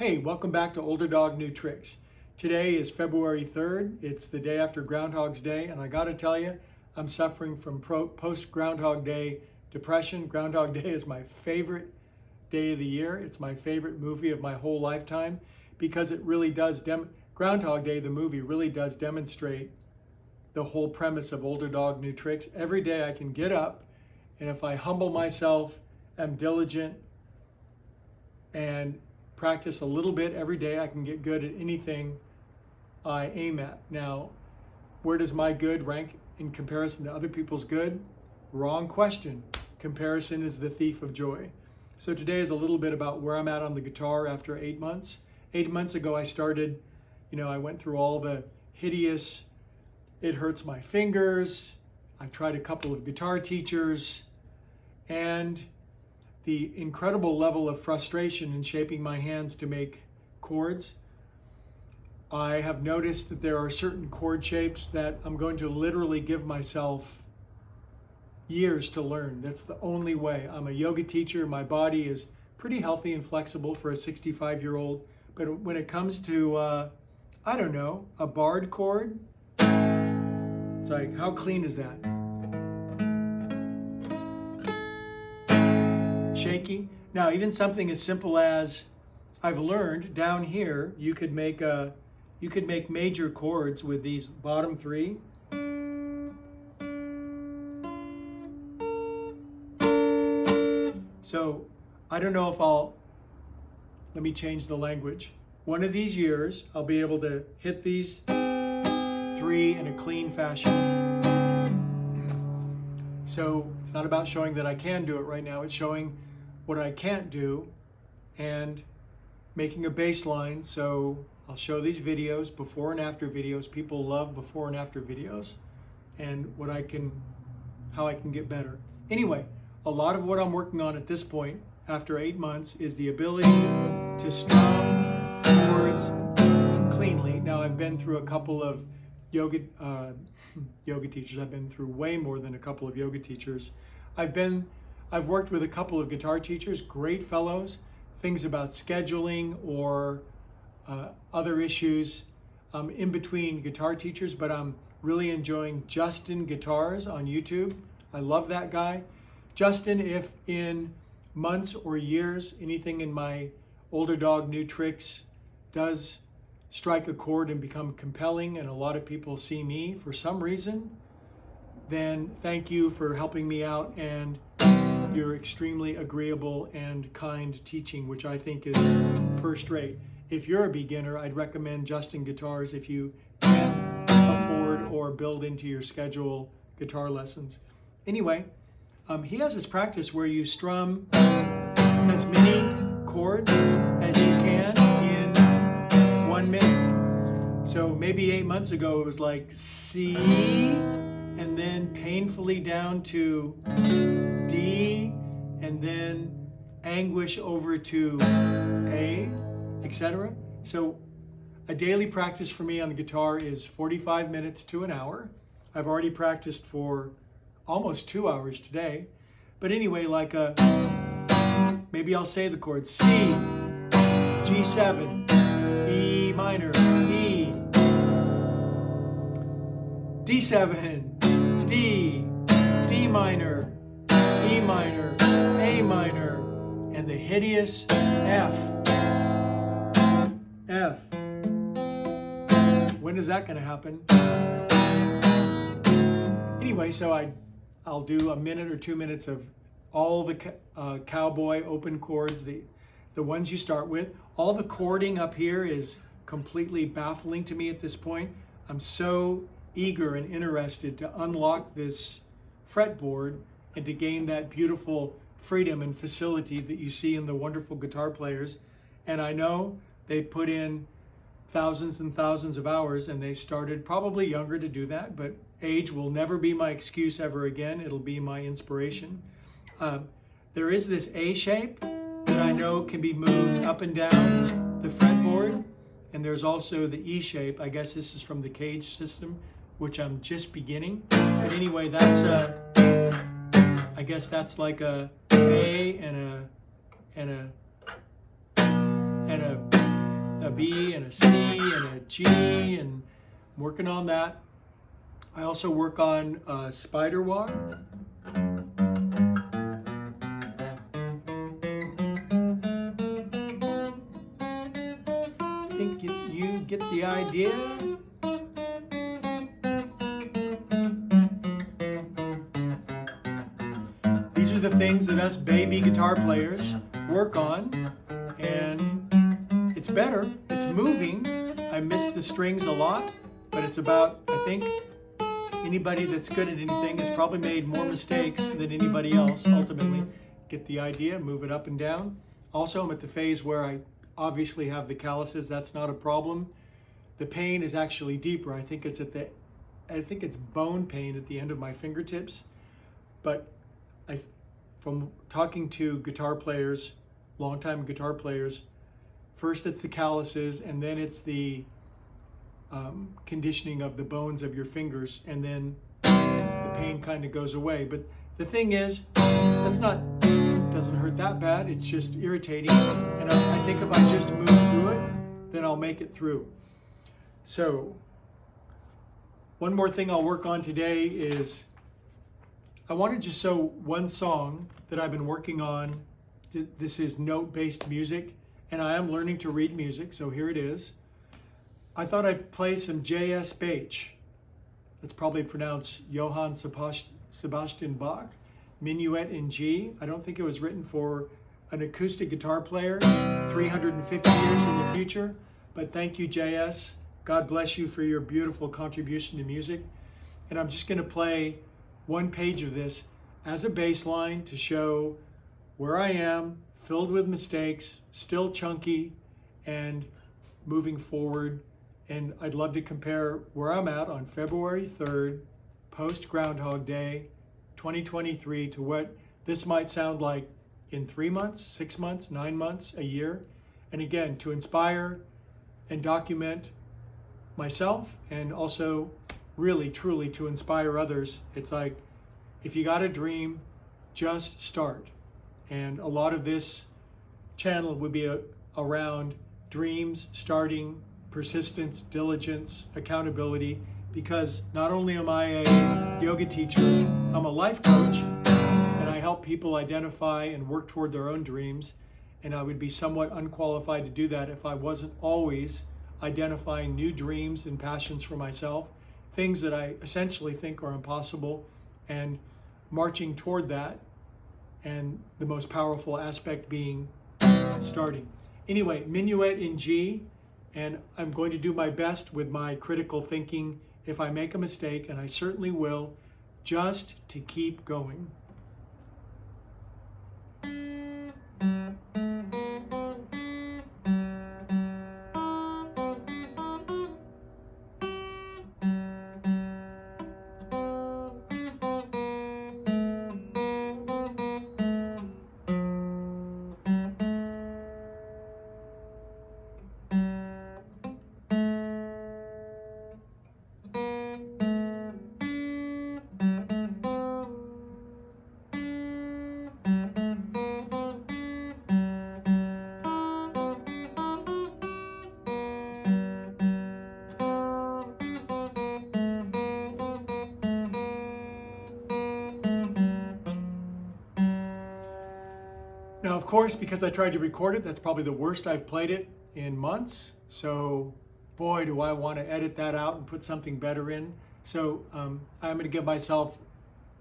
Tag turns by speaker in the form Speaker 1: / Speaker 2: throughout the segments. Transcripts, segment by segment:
Speaker 1: Hey, welcome back to Older Dog New Tricks. Today is February 3rd. It's the day after Groundhog's Day, and I gotta tell you, I'm suffering from post-Groundhog Day depression. Groundhog Day is my favorite day of the year. It's my favorite movie of my whole lifetime because it really does, Groundhog Day, the movie, really does demonstrate the whole premise of Older Dog New Tricks. Every day I can get up, and if I humble myself, am diligent, and practice a little bit every day, I can get good at anything I aim at. Now, where does my good rank in comparison to other people's good? Wrong question. Comparison is the thief of joy. So today is a little bit about where I'm at on the guitar after 8 months. 8 months ago I started, I went through all the hideous, it hurts my fingers. I tried a couple of guitar teachers, and the incredible level of frustration in shaping my hands to make chords. I have noticed that there are certain chord shapes that I'm going to literally give myself years to learn. That's the only way. I'm a yoga teacher. My body is pretty healthy and flexible for a 65-year-old. But when it comes to, a barred chord, it's like, how clean is that? Shaky. Now, even something as simple as I've learned down here, you could make major chords with these bottom three. So I don't know if let me change the language. One of these years, I'll be able to hit these three in a clean fashion. So it's not about showing that I can do it right now. It's showing what I can't do and making a baseline. So I'll show these videos, before and after videos. People love before and after videos, and how I can get better. Anyway, a lot of what I'm working on at this point, after 8 months, is the ability to strum chords cleanly. Now, I've been through a couple of yoga teachers. I've been through way more than a couple of yoga teachers. I've worked with a couple of guitar teachers, great fellows, things about scheduling or other issues in between guitar teachers, but I'm really enjoying Justin Guitars on YouTube. I love that guy. Justin, if in months or years, anything in my Older Dog New Tricks does strike a chord and become compelling, and a lot of people see me for some reason, then thank you for helping me out and your extremely agreeable and kind teaching, which I think is first rate. If you're a beginner, I'd recommend Justin Guitars if you can't afford or build into your schedule guitar lessons. Anyway, he has this practice where you strum as many chords as you can in 1 minute. So maybe 8 months ago it was like C, and then painfully down to D, and then anguish over to A, etc. So a daily practice for me on the guitar is 45 minutes to an hour. I've already practiced for almost 2 hours today. But anyway, maybe I'll say the chords: C, G7, E minor, E, D7, D, D minor, E minor, A minor, and the hideous F. F. When is that going to happen? Anyway, so I'll do a minute or 2 minutes of all the cowboy open chords, the ones you start with. All the chording up here is completely baffling to me at this point. I'm so eager and interested to unlock this fretboard and to gain that beautiful freedom and facility that you see in the wonderful guitar players. And I know they put in thousands and thousands of hours, and they started probably younger to do that, but age will never be my excuse ever again. It'll be my inspiration. There is this A shape that I know can be moved up and down the fretboard, and there's also the E shape. I guess this is from the Cage system, which I'm just beginning. But anyway, I guess that's like a A and a a B and a C and a G, and I'm working on that. I also work on spider walk. I think you get the idea. These are the things that us baby guitar players work on, and it's better, it's moving. I miss the strings a lot, but it's about, I think, anybody that's good at anything has probably made more mistakes than anybody else ultimately. Get the idea, move it up and down. Also, I'm at the phase where I obviously have the calluses. That's not a problem. The pain is actually deeper. I think it's bone pain at the end of my fingertips. But from talking to guitar players, longtime guitar players, first it's the calluses, and then it's the conditioning of the bones of your fingers, and then the pain kind of goes away. But the thing is, doesn't hurt that bad. It's just irritating, and I think if I just move through it, then I'll make it through. So one more thing I'll work on today is I wanted to show one song that I've been working on. This is note-based music, and I am learning to read music, so here it is. I thought I'd play some J.S. Bach. That's probably pronounced Johann Sebastian Bach. Minuet in G. I don't think it was written for an acoustic guitar player 350 years in the future, but thank you, J.S. God bless you for your beautiful contribution to music. And I'm just going to play one page of this as a bass line to show where I am, filled with mistakes, still chunky, and moving forward. And I'd love to compare where I'm at on February 3rd, post Groundhog Day, 2023, to what this might sound like in 3 months, 6 months, 9 months, a year. And again, to inspire and document myself, and also really, truly to inspire others. It's like, if you got a dream, just start. And a lot of this channel would be around dreams, starting, persistence, diligence, accountability, because not only am I a yoga teacher, I'm a life coach, and I help people identify and work toward their own dreams. And I would be somewhat unqualified to do that if I wasn't always identifying new dreams and passions for myself, things that I essentially think are impossible, and marching toward that, and the most powerful aspect being starting. Anyway, Minuet in G, and I'm going to do my best with my critical thinking if I make a mistake, and I certainly will, just to keep going. Now, of course, because I tried to record it, that's probably the worst I've played it in months. So, boy, do I want to edit that out and put something better in. So I'm going to give myself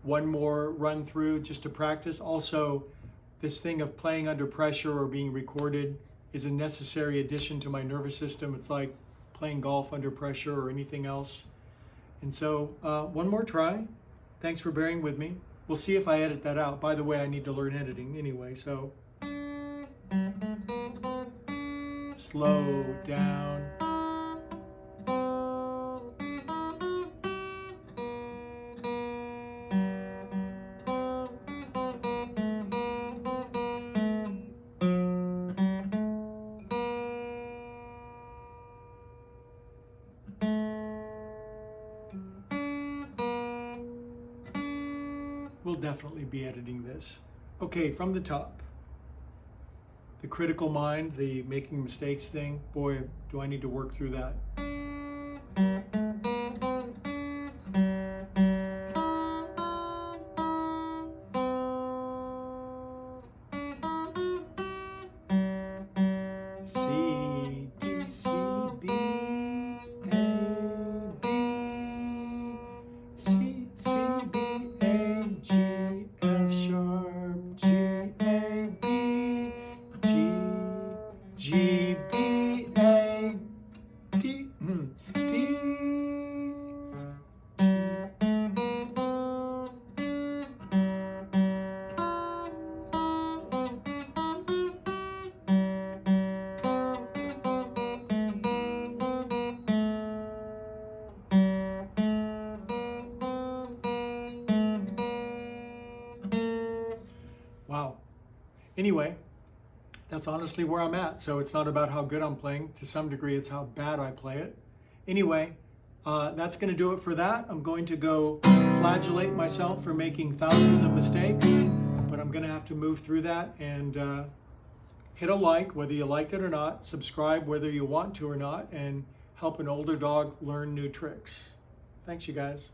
Speaker 1: one more run through just to practice. Also, this thing of playing under pressure or being recorded is a necessary addition to my nervous system. It's like playing golf under pressure or anything else. And so one more try. Thanks for bearing with me. We'll see if I edit that out. By the way, I need to learn editing anyway, so. Slow down. We'll definitely be editing this. Okay, from the top. The critical mind, the making mistakes thing, boy, do I need to work through that. C, D, C, B, A, B, C, C, B, A, G, F sharp, G, A, B, G, G, B, A, D, D. Wow. Anyway, that's honestly where I'm at. So it's not about how good I'm playing. To some degree, it's how bad I play it. Anyway, that's going to do it for that. I'm going to go flagellate myself for making thousands of mistakes, but I'm going to have to move through that and hit a like, whether you liked it or not, subscribe whether you want to or not, and help an older dog learn new tricks. Thanks, you guys.